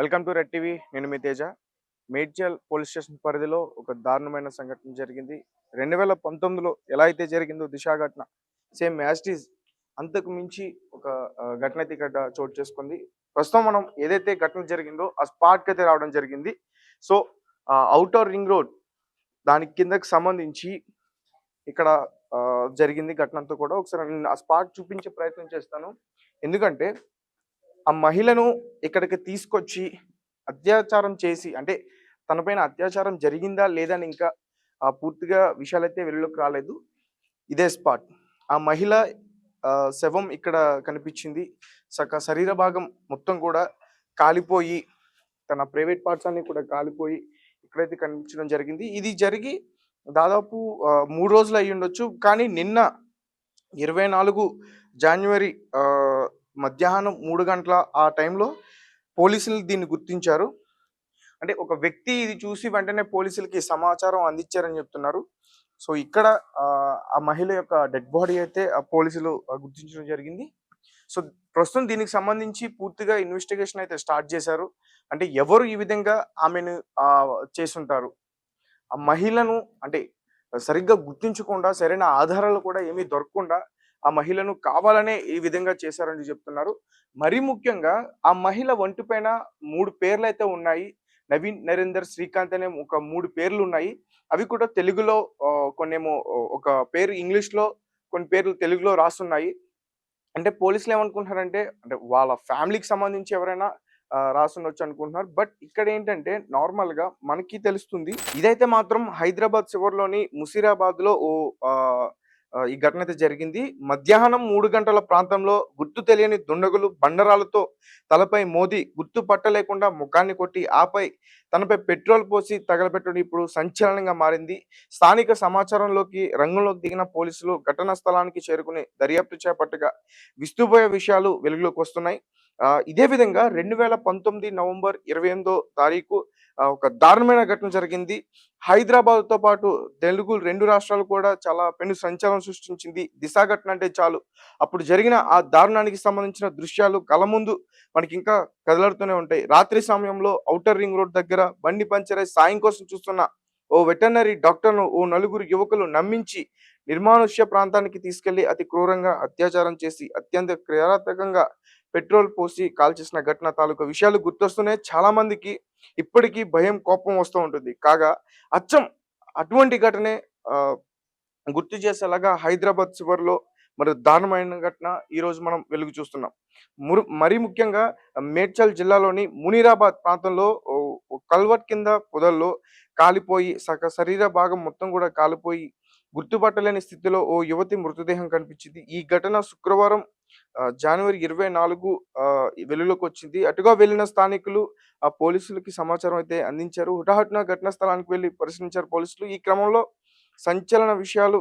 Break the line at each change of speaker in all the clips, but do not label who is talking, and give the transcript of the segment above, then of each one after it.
Welcome to red TV. నేను మీ Teja. Medchal police station పరిధిలో ఒక దారుణమైన సంఘటన జరిగింది. 2019లో ఎలా అయితే జరిగిందో దిశ ఘటన సేమ్ యాజ్ ఇట్ ఈజ్ అంతకు మించి ఒక ఘటన అయితే ఇక్కడ చోటు చేసుకుంది. ప్రస్తుతం మనం ఏదైతే ఘటన జరిగిందో ఆ స్పాట్కి అయితే రావడం జరిగింది. సో ఔటర్ రింగ్ రోడ్ దానికి కిందకి సంబంధించి ఇక్కడ జరిగింది ఘటన అంతా కూడా. ఒకసారి నేను ఆ స్పాట్ చూపించే ప్రయత్నం చేస్తాను. ఎందుకంటే ఆ మహిళను ఇక్కడికి తీసుకొచ్చి అత్యాచారం చేసి అంటే తనపైన అత్యాచారం జరిగిందా లేదా అని ఇంకా పూర్తిగా విషయాలైతే వెలుగులోకి రాలేదు. ఇదే స్పాట్. ఆ మహిళ శవం ఇక్కడ కనిపించింది. శరీర భాగం మొత్తం కూడా కాలిపోయి తన ప్రైవేట్ పార్ట్స్ అన్ని కూడా కాలిపోయి ఇక్కడైతే కనిపించడం జరిగింది. ఇది జరిగి దాదాపు 3 రోజులు అయ్యి ఉండొచ్చు. కానీ నిన్న 24 జనవరి మధ్యాహ్నం 3 గంటల ఆ టైంలో పోలీసులు దీన్ని గుర్తించారు. అంటే ఒక వ్యక్తి ఇది చూసి వెంటనే పోలీసులకి సమాచారం అందించారని చెప్తున్నారు. సో ఇక్కడ ఆ మహిళ యొక్క డెడ్ బాడీ అయితే ఆ పోలీసులు గుర్తించడం జరిగింది. సో ప్రస్తుతం దీనికి సంబంధించి పూర్తిగా ఇన్వెస్టిగేషన్ అయితే స్టార్ట్ చేశారు. అంటే ఎవరు ఈ విధంగా ఆమెను చేసుంటారు, ఆ మహిళను అంటే సరిగ్గా గుర్తించకుండా సరైన ఆధారాలు కూడా ఏమీ దొరకకుండా ఆ మహిళను కావాలనే ఈ విధంగా చేశారని చెప్తున్నారు. మరీ ముఖ్యంగా ఆ మహిళ ఒంటి పైన 3 పేర్లు అయితే ఉన్నాయి. నవీన్, నరేందర్, శ్రీకాంత్ అనే ఒక 3 పేర్లు ఉన్నాయి. అవి కూడా తెలుగులో కొన్నేమో ఒక పేరు ఇంగ్లీష్లో, కొన్ని పేర్లు తెలుగులో రాసున్నాయి. అంటే పోలీసులు ఏమనుకుంటున్నారంటే అంటే వాళ్ళ ఫ్యామిలీకి సంబంధించి ఎవరైనా రాసుండొచ్చు అనుకుంటున్నారు. బట్ ఇక్కడ ఏంటంటే నార్మల్గా మనకి తెలుస్తుంది. ఇదైతే మాత్రం హైదరాబాద్ చివరిలోని ముషీరాబాద్లో ఈ ఘటన అయితే జరిగింది. మధ్యాహ్నం 3 గంటల ప్రాంతంలో గుర్తు తెలియని దుండగులు బండరాలతో తలపై మోది గుర్తు పట్టలేకుండా ముఖాన్ని కొట్టి ఆపై తనపై పెట్రోల్ పోసి తగలబెట్టడం ఇప్పుడు సంచలనంగా మారింది. స్థానిక సమాచారంలోకి రంగంలోకి దిగిన పోలీసులు ఘటనా స్థలానికి చేరుకుని దర్యాప్తు చేపట్టగా విస్తుపోయే విషయాలు వెలుగులోకి వస్తున్నాయి. ఇదే విధంగా 2019 నవంబర్ 28వ తారీఖు ఒక దారుణమైన ఘటన జరిగింది. హైదరాబాద్తో పాటు తెలుగు 2 రాష్ట్రాలు కూడా చాలా పెను సంచలనం సృష్టించింది. దిశ ఘటన అంటే చాలు అప్పుడు జరిగిన ఆ దారుణానికి సంబంధించిన దృశ్యాలు కళ్ళ ముందు మనకి ఇంకా కదలాడుతూనే ఉంటాయి. రాత్రి సమయంలో ఔటర్ రింగ్ రోడ్ దగ్గర బండి పంచర్ అయి సాయం కోసం చూస్తున్న ఓ వెటర్నరీ డాక్టర్ను ఓ నలుగురు యువకులు నమ్మించి నిర్మానుష్య ప్రాంతానికి తీసుకెళ్లి అతి క్రూరంగా అత్యాచారం చేసి అత్యంత కిరాతకంగా పెట్రోల్ పోసి కాల్చేసిన ఘటన తాలూకా విషయాలు గుర్తొస్తూనే చాలా మందికి ఇప్పటికీ భయం, కోపం వస్తూ ఉంటుంది. కాగా అచ్చం అటువంటి ఘటనే గుర్తు చేసేలాగా హైదరాబాద్ చివరిలో మరి దారుణమైన ఘటన ఈరోజు మనం వెలుగు చూస్తున్నాం. మరీ ముఖ్యంగా మేడ్చల్ జిల్లాలోని మునీరాబాద్ ప్రాంతంలో కల్వర్ట్ కింద పొదల్లో కాలిపోయి శరీర భాగం మొత్తం కూడా కాలిపోయి గుర్తుపట్టలేని స్థితిలో ఓ యువతి మృతదేహం కనిపించింది. ఈ ఘటన శుక్రవారం జనవరి 24 వెలుగులోకి వచ్చింది. అటుగా వెళ్లిన స్థానికులు ఆ పోలీసులకి సమాచారం అయితే అందించారు. హుటాహుటిన ఘటనా స్థలానికి వెళ్లి పరిశీలించారు పోలీసులు. ఈ క్రమంలో సంచలన విషయాలు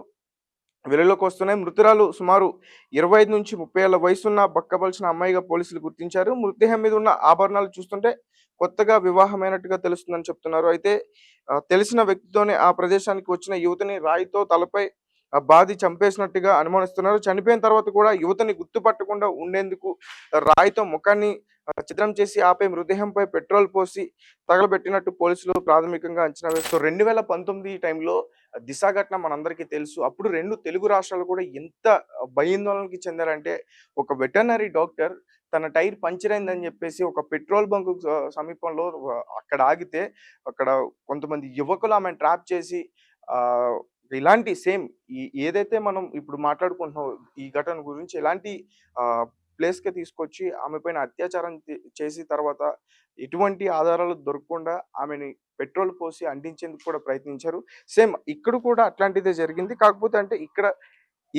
వెలుగులోకి వస్తున్నాయి. మృతురాలు సుమారు 25 నుంచి 30 ఏళ్ల వయసున్న బక్కబలిసిన అమ్మాయిగా పోలీసులు గుర్తించారు. మృతదేహం మీద ఉన్న ఆభరణాలు చూస్తుంటే కొత్తగా వివాహమైనట్టుగా తెలుస్తుందని చెప్తున్నారు. అయితే తెలిసిన వ్యక్తితోనే ఆ ప్రదేశానికి వచ్చిన యువతిని రాయితో తలపై బాధి చంపేసినట్టుగా అనుమానిస్తున్నారు. చనిపోయిన తర్వాత కూడా యువతిని గుర్తుపట్టకుండా ఉండేందుకు రాయితో ముఖాన్ని చిత్రం చేసి ఆపై మృతదేహంపై పెట్రోల్ పోసి తగలబెట్టినట్టు పోలీసులు ప్రాథమికంగా అంచనా వేస్తారు. 2019 టైంలో దిశ ఘటన మనందరికీ తెలుసు. అప్పుడు 2 తెలుగు రాష్ట్రాలు కూడా ఎంత భయాందోళనకి చెందారంటే ఒక వెటర్నరీ డాక్టర్ తన టైర్ పంచర్ అయిందని చెప్పేసి ఒక పెట్రోల్ బంక్ సమీపంలో అక్కడ ఆగితే అక్కడ కొంతమంది యువకులు ఆమెను ట్రాప్ చేసి ఇలాంటి సేమ్ ఏదైతే మనం ఇప్పుడు మాట్లాడుకుంటున్నాం ఈ ఘటన గురించి ఇలాంటి ప్లేస్కి తీసుకొచ్చి ఆమె పైన అత్యాచారం చేసి తర్వాత ఎటువంటి ఆధారాలు దొరకకుండా ఆమెని పెట్రోల్ పోసి అంటించేందుకు కూడా ప్రయత్నించారు. సేమ్ ఇక్కడ కూడా అట్లాంటిదే జరిగింది. కాకపోతే అంటే ఇక్కడ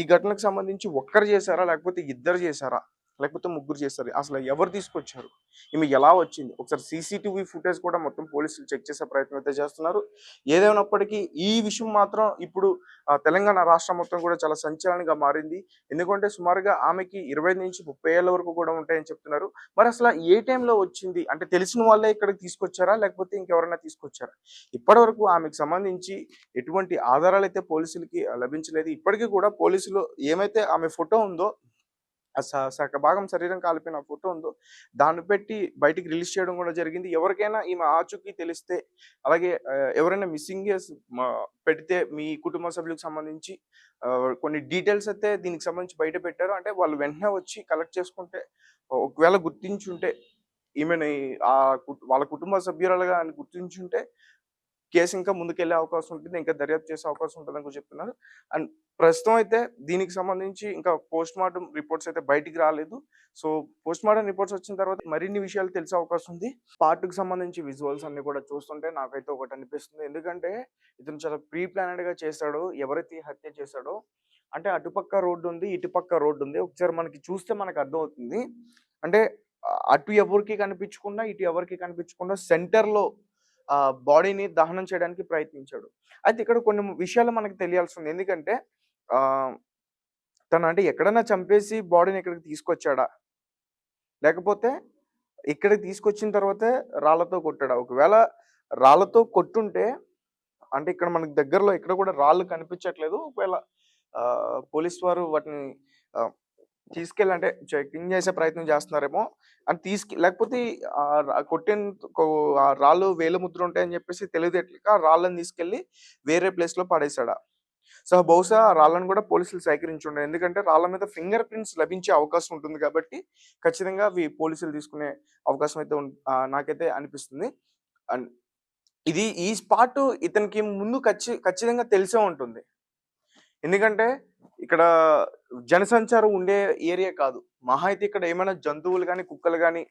ఈ ఘటనకు సంబంధించి ఒక్కరు చేశారా, లేకపోతే ఇద్దరు చేశారా, లేకపోతే ముగ్గురు చేశారు, అసలు ఎవరు తీసుకొచ్చారు, ఈమె ఎలా వచ్చింది, ఒకసారి సీసీటీవీ ఫుటేజ్ కూడా మొత్తం పోలీసులు చెక్ చేసే ప్రయత్నం అయితే చేస్తున్నారు. ఏదైనప్పటికీ ఈ విషయం మాత్రం ఇప్పుడు తెలంగాణ రాష్ట్రం మొత్తం కూడా చాలా సంచలనంగా మారింది. ఎందుకంటే సుమారుగా ఆమెకి 25 నుంచి 30 ఏళ్ళ వరకు కూడా ఉంటాయని చెప్తున్నారు. మరి అసలు ఏ టైంలో వచ్చింది అంటే తెలిసిన వాళ్ళే ఇక్కడికి తీసుకొచ్చారా, లేకపోతే ఇంకెవరైనా తీసుకొచ్చారా? ఇప్పటి వరకు ఆమెకు సంబంధించి ఎటువంటి ఆధారాలు అయితే పోలీసులకి లభించలేదు. ఇప్పటికీ కూడా పోలీసులు ఏమైతే ఆమె ఫోటో ఉందో ఆ సగ భాగం శరీరం కాలిపోయిన ఫోటో ఉందో దాన్ని పెట్టి బయటికి రిలీజ్ చేయడం కూడా జరిగింది. ఎవరికైనా ఈమె ఆచూకీ తెలిస్తే అలాగే ఎవరైనా మిస్సింగ్ కేస్ పెడితే మీ కుటుంబ సభ్యులకు సంబంధించి కొన్ని డీటెయిల్స్ అయితే దీనికి సంబంధించి బయట పెట్టారు. అంటే వాళ్ళు వెంటనే వచ్చి కలెక్ట్ చేసుకుంటే ఒకవేళ గుర్తించుంటే ఈమెని వాళ్ళ కుటుంబ సభ్యురాలుగా అని గుర్తించుంటే కేసు ఇంకా ముందుకెళ్ళే అవకాశం ఉంటుంది. ఇంకా దర్యాప్తు చేసే అవకాశం ఉంటుందని కూడా చెప్తున్నారు. అండ్ ప్రస్తుతం అయితే దీనికి సంబంధించి ఇంకా పోస్ట్‌మార్టం రిపోర్ట్స్ అయితే బయటికి రాలేదు. సో, పోస్ట్‌మార్టం రిపోర్ట్స్ వచ్చిన తర్వాత మరిన్ని విషయాలు తెలిసే అవకాశం ఉంది. పార్ట్‌కి సంబంధించి విజువల్స్ అన్నీ కూడా చూస్తుంటే నాకైతే ఒకటి అనిపిస్తుంది. ఎందుకంటే ఇతను చాలా ప్రీ ప్లానెడ్‌గా చేశాడు. ఎవరైతే ఈ హత్య చేశాడో అంటే అటుపక్క రోడ్డు ఉంది, ఇటుపక్క రోడ్డు ఉంది. ఒకసారి మనకి చూస్తే మనకు అర్థమవుతుంది. అంటే అటు ఎవరికీ కనిపించకుండా, ఇటు ఎవరికీ కనిపించకుండా సెంటర్‌లో బాడీని దహనం చేయడానికి ప్రయత్నించాడు. అయితే ఇక్కడ కొన్ని విషయాలు మనకు తెలియాల్సింది. ఎందుకంటే ఆహ్, తను అంటే ఎక్కడన్నా చంపేసి బాడీని ఇక్కడికి తీసుకొచ్చాడా? లేకపోతే ఇక్కడికి తీసుకొచ్చిన తర్వాతే రాళ్ళతో కొట్టాడా? ఒకవేళ రాళ్ళతో కొట్టుంటే అంటే ఇక్కడ మనకు దగ్గరలో ఎక్కడ కూడా రాళ్ళు కనిపించట్లేదు. ఒకవేళ పోలీస్ వారు వాటిని ఆహ్, తీసుకెళ్ళి అంటే చెకింగ్ చేసే ప్రయత్నం చేస్తున్నారేమో అని లేకపోతే కొట్టిన ఆ రాళ్ళు వేలిముద్ర ఉంటాయని చెప్పేసి తెలివితేటలకి ఆ రాళ్ళని తీసుకెళ్ళి వేరే ప్లేస్‌లో పడేసాడా? సో, బహుశా ఆ రాళ్ళను కూడా పోలీసులు సేకరించుండరు. ఎందుకంటే రాళ్ళ మీద ఫింగర్ ప్రింట్స్ లభించే అవకాశం ఉంటుంది కాబట్టి ఖచ్చితంగా అవి పోలీసులు తీసుకునే అవకాశం అయితే నాకైతే అనిపిస్తుంది. అండ్ ఈ స్పాట్ ఇతనికి ముందు ఖచ్చితంగా తెలిసే ఉంటుంది. ఎందుకంటే ఇక్కడ జనసంచారం ఉండే ఏరియా కాదు. మహా అయితే ఇక్కడ ఏమైనా జంతువులు గాని, కుక్కలు గాని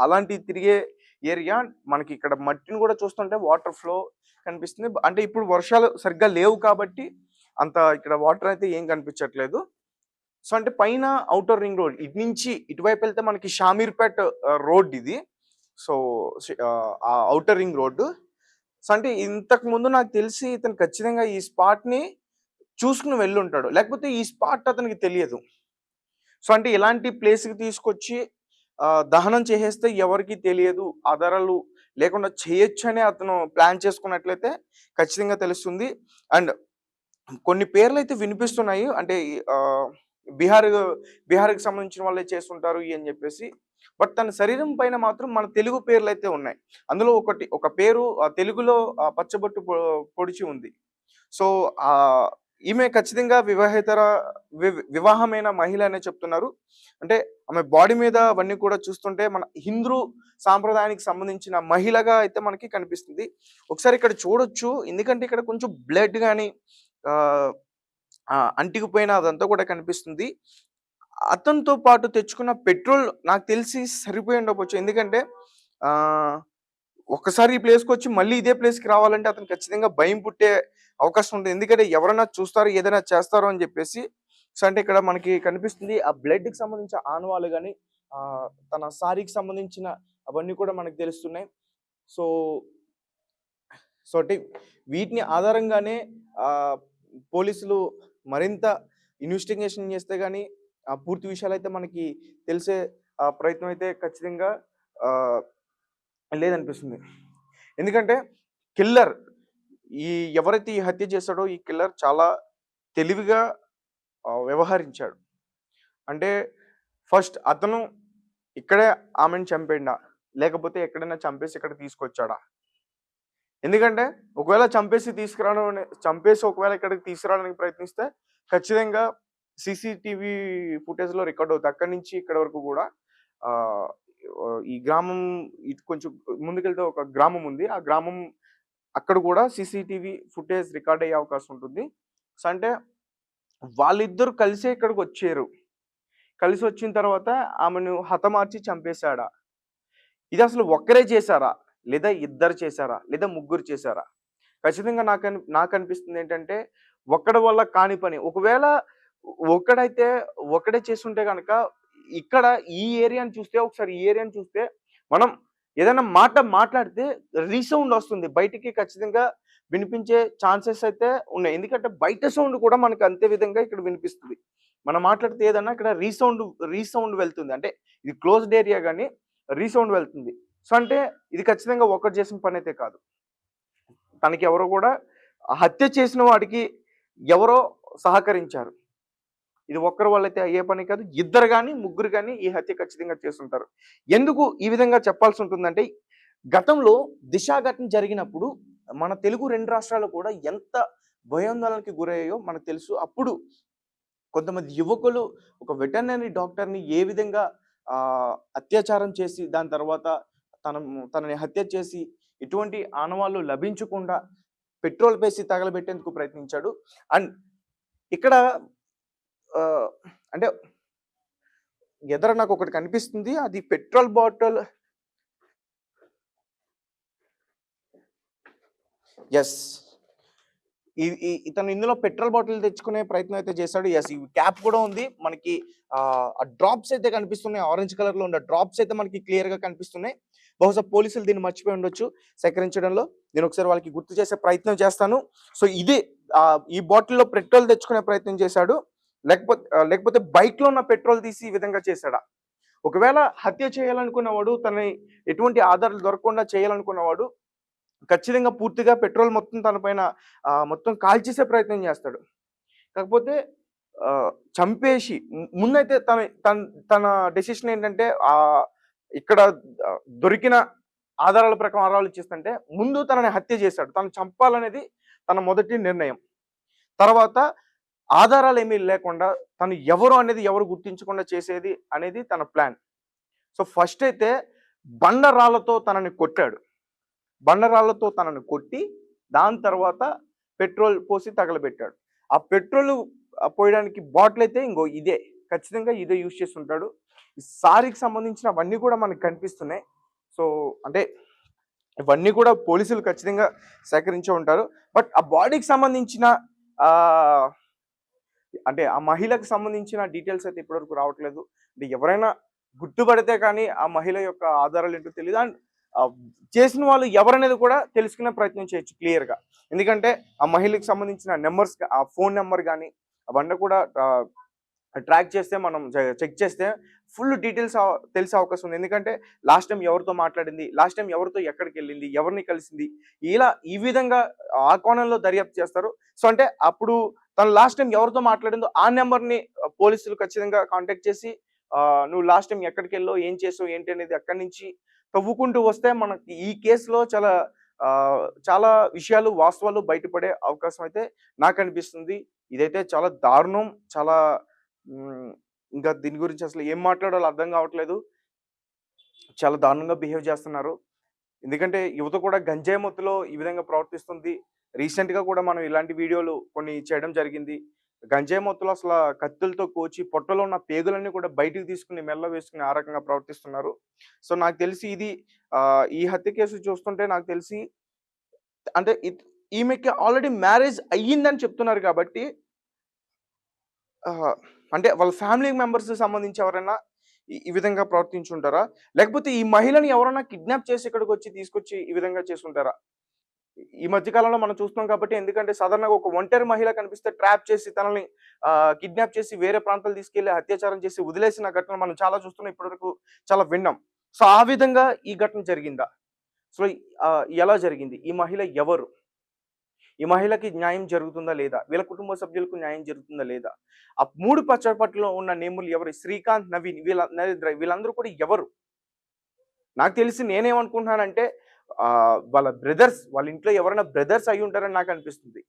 అలాంటివి తిరిగే ఏరియా. మనకి ఇక్కడ మట్టిని కూడా చూస్తుంటే వాటర్ ఫ్లో కనిపిస్తుంది. అంటే ఇప్పుడు వర్షాలు సరిగ్గా లేవు కాబట్టి అంత ఇక్కడ వాటర్ అయితే ఏం కనిపించట్లేదు. సో, అంటే పైన ఔటర్ రింగ్ రోడ్ ఇటు నుంచి ఇటువైపు వెళ్తే మనకి షామీర్పేట్ రోడ్ ఇది. సో, ఆ ఔటర్ రింగ్ రోడ్డు. సో, అంటే ఇంతకు ముందు నాకు తెలిసి ఇతను ఖచ్చితంగా ఈ స్పాట్‌ని చూసుకొని వెళ్ళుంటాడు. లేకపోతే ఈ స్పాట్ అతనికి తెలియదు. సో, అంటే ఇలాంటి ప్లేస్‌కి తీసుకొచ్చి దహనం చేసేస్తే ఎవరికీ తెలియదు. ఆధారాలు లేకుండా చేయొచ్చని అతను ప్లాన్ చేసుకున్నట్లయితే ఖచ్చితంగా తెలుస్తుంది. అండ్ కొన్ని పేర్లయితే వినిపిస్తున్నాయి. అంటే బీహార్ బీహార్‌కి సంబంధించిన వాళ్ళే చేసుంటారు అని చెప్పేసి. బట్ తన శరీరం పైన మాత్రం మన తెలుగు పేర్లయితే ఉన్నాయి. అందులో ఒక పేరు తెలుగులో పచ్చబొట్టు పొడిచి ఉంది. సో, ఈమె ఖచ్చితంగా వివాహమైన మహిళ అనే చెప్తున్నారు. అంటే ఆమె బాడీ మీద అవన్నీ కూడా చూస్తుంటే మన హిందూ సాంప్రదాయానికి సంబంధించిన మహిళగా అయితే మనకి కనిపిస్తుంది. ఒకసారి ఇక్కడ చూడొచ్చు. ఎందుకంటే ఇక్కడ కొంచెం బ్లడ్ గాని అంటికిపోయిన అదంతా కూడా కనిపిస్తుంది. అతనితో పాటు తెచ్చుకున్న పెట్రోల్ నాకు తెలిసి సరిపోయి ఉండకపోవచ్చు. ఎందుకంటే ఒక్కసారి ఈ ప్లేస్‌కొచ్చి మళ్ళీ ఇదే ప్లేస్‌కి రావాలంటే అతనికి ఖచ్చితంగా భయం పుట్టే అవకాశం ఉంది. ఎందుకంటే ఎవరైనా చూస్తారు, ఏదైనా చేస్తారు అని చెప్పేసి. సో, అంటే ఇక్కడ మనకి కనిపిస్తుంది ఆ బ్లడ్‌కి సంబంధించిన ఆనవాళ్ళు గాని, తన సారీకి సంబంధించిన అవన్నీ కూడా మనకు తెలుస్తున్నాయి. సో, అంటే వీటిని ఆధారంగానే పోలీసులు మరింత ఇన్వెస్టిగేషన్ చేస్తే గాని పూర్తి విషయాలైతే మనకి తెలిసే ప్రయత్నం అయితే ఖచ్చితంగా లేదనిపిస్తుంది. ఎందుకంటే కిల్లర్ ఎవరైతే ఈ హత్య చేశాడో ఈ కిల్లర్ చాలా తెలివిగా వ్యవహరించాడు. అంటే ఫస్ట్ అతను ఇక్కడే ఆమెను చంపేండా? లేకపోతే ఎక్కడైనా చంపేసి ఇక్కడ తీసుకొచ్చాడా? ఎందుకంటే ఒకవేళ చంపేసి ఒకవేళ ఇక్కడికి తీసుకురావడానికి ప్రయత్నిస్తే ఖచ్చితంగా సీసీటీవీ ఫుటేజ్‌లో రికార్డ్ అవుతాయి. అక్కడి నుంచి ఇక్కడి వరకు కూడా ఈ గ్రామం ఇటు కొంచెం ముందుకెళ్తే ఒక గ్రామం ఉంది. ఆ గ్రామం అక్కడ కూడా సీసీటీవీ ఫుటేజ్ రికార్డ్ అయ్యే అవకాశం ఉంటుంది. సో, అంటే వాళ్ళిద్దరూ కలిసే ఇక్కడికొచ్చారు. కలిసి వచ్చిన తర్వాత ఆమెను హతమార్చి చంపేశాడా? ఇది అసలు ఒక్కరే చేశారా? లేదా ఇద్దరు చేశారా? లేదా ముగ్గురు చేశారా? ఖచ్చితంగా నాకనిపిస్తుంది ఏంటంటే ఒక్కడి వల్ల కాని పని. ఒకవేళ ఒక్కడే చేసుంటే గనక ఇక్కడ ఈ ఏరియాని చూస్తే మనం ఏదైనా మాట మాట్లాడితే రీసౌండ్ వస్తుంది. బయటికి ఖచ్చితంగా వినిపించే ఛాన్సెస్ అయితే ఉన్నాయి. ఎందుకంటే బయట సౌండ్ కూడా మనకు అంతే విధంగా ఇక్కడ వినిపిస్తుంది. మనం మాట్లాడితే ఏదన్నా ఇక్కడ రీసౌండ్ వెళ్తుంది. అంటే ఇది క్లోజ్డ్ ఏరియా గాని రీసౌండ్ వెళ్తుంది. సో, అంటే ఇది ఖచ్చితంగా ఒక్కడు చేసిన పనైతే కాదు. తనకి ఎవరో కూడా హత్య చేసిన వాడికి ఎవరో సహకరించారు. ఇది ఒక్కరి వల్లైతే అయ్యే పని కాదు. ఇద్దరు గాని, ముగ్గురు గాని ఈ హత్య ఖచ్చితంగా చేసుంటారు. ఎందుకు ఈ విధంగా చెప్పాల్సి ఉంటుందంటే, గతంలో దిశ ఘటన జరిగినప్పుడు మన తెలుగు 2 రాష్ట్రాలు కూడా ఎంత భయాందోళనకి గురయ్యాయో మనకు తెలుసు. అప్పుడు కొంతమంది యువకులు ఒక వెటర్నరీ డాక్టర్‌ని ఏ విధంగా అత్యాచారం చేసి, దాని తర్వాత తనని హత్య చేసి, ఎటువంటి ఆనవాళ్ళు లభించకుండా పెట్రోల్ వేసి తగలబెట్టేందుకు ప్రయత్నించాడు. అండ్ ఇక్కడ ఆహ్, అంటే ఎదర నాకొకటి కనిపిస్తుంది. అది పెట్రోల్ బాటిల్. యెస్. ఈ ఈ ఇతను ఇందులో పెట్రోల్ బాటిల్ తెచ్చుకునే ప్రయత్నం అయితే చేశాడు. యెస్. ఈ క్యాప్ కూడా ఉంది. మనకి ఆ డ్రాప్స్ అయితే కనిపిస్తున్నాయి. ఆరెంజ్ కలర్‌లో ఉన్న డ్రాప్స్ అయితే మనకి క్లియర్‌గా కనిపిస్తున్నాయి. బహుశా పోలీసులు దీన్ని మర్చిపోయి ఉండొచ్చు సేకరించడంలో. నేను ఒకసారి వాళ్ళకి గుర్తు చేసే ప్రయత్నం చేస్తాను. సో, ఇదే ఈ బాటిల్‌లో పెట్రోల్ తెచ్చుకునే ప్రయత్నం చేశాడు. లేకపోతే బైక్‌లో ఉన్న పెట్రోల్ తీసి ఈ విధంగా చేశాడా? ఒకవేళ హత్య చేయాలనుకున్నవాడు, ఎటువంటి ఆధారాలు దొరకకుండా చేయాలనుకున్నవాడు ఖచ్చితంగా పూర్తిగా పెట్రోల్ మొత్తం తన పైన మొత్తం కాల్చేసే ప్రయత్నం చేస్తాడు. కాకపోతే చంపేసి ముందైతే తన తన తన డెసిషన్ ఏంటంటే ఇక్కడ దొరికిన ఆధారాల ప్రకారం ఆలోచిస్తుంటే ముందు తనని హత్య చేశాడు. తను చంపాలనేది తన మొదటి నిర్ణయం. తర్వాత ఆధారాలేమీ లేకుండా తను ఎవరు అనేది ఎవరు గుర్తించకుండా చేసేది అనేది తన ప్లాన్. సో, ఫస్ట్ అయితే బండరాళ్ళతో తనని కొట్టాడు. బండరాళ్ళతో తనను కొట్టి, దాని తర్వాత పెట్రోల్ పోసి తగలబెట్టాడు. ఆ పెట్రోల్ పోయడానికి బాటిల్ అయితే ఇంగో ఇదే. ఖచ్చితంగా ఇదే యూజ్ చేసుంటాడు. ఈ సారీకి సంబంధించినవన్నీ కూడా మనకు కనిపిస్తున్నాయి. సో, అంటే ఇవన్నీ కూడా పోలీసులు ఖచ్చితంగా సేకరించే ఉంటారు. బట్ ఆ బాడీకి సంబంధించిన అంటే ఆ మహిళకు సంబంధించిన డీటెయిల్స్ అయితే ఇప్పటివరకు రావట్లేదు. అంటే ఎవరైనా గుర్తుపడితే కానీ ఆ మహిళ యొక్క ఆధారాలు ఏంటో తెలీదు. అండ్ చేసిన వాళ్ళు ఎవరనేది కూడా తెలుసుకునే ప్రయత్నం చేయొచ్చు క్లియర్‌గా. ఎందుకంటే ఆ మహిళకి సంబంధించిన నంబర్స్, ఆ ఫోన్ నంబర్ గాని అవన్నీ కూడా ట్రాక్ చేస్తే మనం చెక్ చేస్తే ఫుల్ డీటెయిల్స్ తెలిసే అవకాశం ఉంది. ఎందుకంటే లాస్ట్ టైమ్ ఎవరితో మాట్లాడింది, లాస్ట్ టైమ్ ఎవరితో ఎక్కడికెళ్ళింది, ఎవరిని కలిసింది, ఇలా ఈ విధంగా ఆ కోణంలో దర్యాప్తు చేస్తారు. సో, అంటే అప్పుడు తను లాస్ట్ టైమ్ ఎవరితో మాట్లాడిందో ఆ నంబర్‌ని పోలీసులు ఖచ్చితంగా కాంటాక్ట్ చేసి నువ్వు లాస్ట్ టైమ్ ఎక్కడికెళ్ళావు, ఏం చేసావు, ఏంటి అనేది అక్కడి నుంచి తవ్వుకుంటూ వస్తే మనకి ఈ కేసులో చాలా విషయాలు, వాస్తవాలు బయటపడే అవకాశం అయితే నాకనిపిస్తుంది. ఇదైతే చాలా దారుణం. చాలా ఇంకా దీని గురించి అసలు ఏం మాట్లాడాలో అర్థం కావట్లేదు. చాలా దారుణంగా బిహేవ్ చేస్తున్నారు. ఎందుకంటే యువత కూడా గంజాయి మత్తులో ఈ విధంగా ప్రవర్తిస్తుంది. రీసెంట్‌గా కూడా మనం ఇలాంటి వీడియోలు కొన్ని చేయడం జరిగింది. గంజాయి మత్తులో అసల కత్తులతో కోచి పొట్టలో ఉన్న పేగులన్నీ కూడా బయటికి తీసుకొని మెడలో వేసుకొని ఆ రకంగా ప్రవర్తిస్తున్నారు. సో, నాకు తెలిసి ఇది ఈ హత్య కేసు చూస్తుంటే నాకు తెలిసి అంటే ఈమెకి ఆల్రెడీ మ్యారేజ్ అయ్యిందని చెప్తున్నారు కాబట్టి అంటే వాళ్ళ ఫ్యామిలీ మెంబర్స్‌కి సంబంధించి ఎవరైనా ఈ విధంగా ప్రవర్తించుంటారా? లేకపోతే ఈ మహిళని ఎవరైనా కిడ్నాప్ చేసి ఇక్కడికొచ్చి తీసుకొచ్చి ఈ విధంగా చేసుంటారా? ఈ మధ్య కాలంలో మనం చూస్తున్నాం కాబట్టి ఎందుకంటే సాధారణంగా ఒక ఒంటరి మహిళ కనిపిస్తే ట్రాప్ చేసి తనని కిడ్నాప్ చేసి వేరే ప్రాంతాలు తీసుకెళ్ళి అత్యాచారం చేసి వదిలేసిన ఘటనలు మనం చాలా చూస్తున్నాం. ఇప్పటివరకు చాలా విన్నాం. సో, ఆ విధంగా ఈ ఘటన జరిగిందా? సో, ఎలా జరిగింది? ఈ మహిళ ఎవరు? ఈ మహిళకి న్యాయం జరుగుతుందా లేదా? వీళ్ళ కుటుంబ సభ్యులకు న్యాయం జరుగుతుందా లేదా? ఆ 3 పచ్చపట్లో ఉన్న నేములు ఎవరు? శ్రీకాంత్, నవీన్ నరేంద్ర వీళ్ళందరూ కూడా ఎవరు? నాకు తెలిసి నేనేమనుకుంటున్నానంటే వాళ్ళ బ్రదర్స్, వాళ్ళ ఇంట్లో ఎవరైనా బ్రదర్స్ అయ్యి ఉంటారని నాకు అనిపిస్తుంది.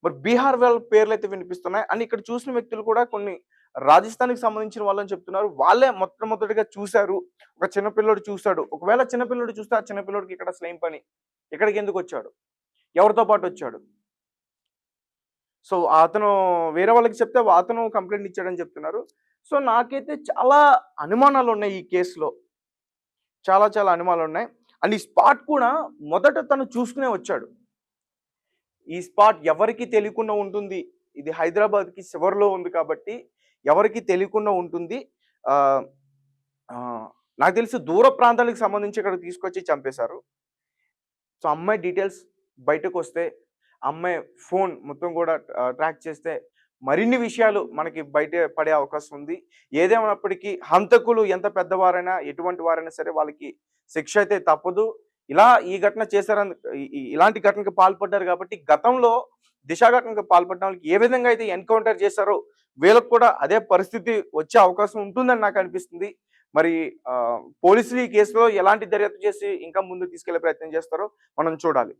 మరి బీహార్ వాళ్ళ పేర్లయితే వినిపిస్తున్నాయి. అండ్ ఇక్కడ చూసిన వ్యక్తులు కూడా కొన్ని రాజస్థాన్‌కి సంబంధించిన వాళ్ళని చెప్తున్నారు. వాళ్ళే మొట్టమొదటిగా చూసారు. ఒక చిన్న పిల్లోడు చూసాడు. ఒకవేళ చిన్న పిల్లోడు చూస్తే ఆ చిన్న పిల్లోడికి ఇక్కడ అసలు ఏం పని? ఇక్కడికెందుకొచ్చాడు? ఎవరితో పాటొచ్చాడు? సో, అతను వేరే వాళ్ళకి చెప్తే అతను కంప్లెయింట్ ఇచ్చాడని చెప్తున్నారు. సో, నాకైతే చాలా అనుమానాలున్నాయి ఈ కేస్‌లో. చాలా అనుమానాలున్నాయి. అండ్ ఈ స్పాట్ కూడా మొదట తను చూసుకునే వచ్చాడు. ఈ స్పాట్ ఎవరికీ తెలియకుండా ఉంటుంది. ఇది హైదరాబాద్‌కి చివరిలో ఉంది కాబట్టి ఎవరికీ తెలియకుండా ఉంటుంది. ఆహ్, ఆహ్, నాకు తెలిసి దూర ప్రాంతాలకు సంబంధించి ఇక్కడికి తీసుకొచ్చి చంపేశారు. సో, అమ్మాయి డీటెయిల్స్ బయటకొస్తే, అమ్మాయి ఫోన్ మొత్తం కూడా ట్రాక్ చేస్తే మరిన్ని విషయాలు మనకి బయట పడే అవకాశం ఉంది. ఏదేమైనప్పటికీ హంతకులు ఎంత పెద్దవారైనా, ఎటువంటి వారైనా సరే వాళ్ళకి శిక్ష అయితే తప్పదు. ఈ ఘటన చేశారని ఇలాంటి ఘటనకు పాల్పడ్డారు కాబట్టి గతంలో దిశ ఘటనకు పాల్పడిన వాళ్ళకి ఏ విధంగా అయితే ఎన్‌కౌంటర్ చేశారో వీళ్ళకి కూడా అదే పరిస్థితి వచ్చే అవకాశం ఉంటుందని నాకు అనిపిస్తుంది. మరి పోలీసులు ఈ కేసులో ఎలాంటి దర్యాప్తు చేసి ఇంకా ముందుకు తీసుకెళ్లే ప్రయత్నం చేస్తారో మనం చూడాలి.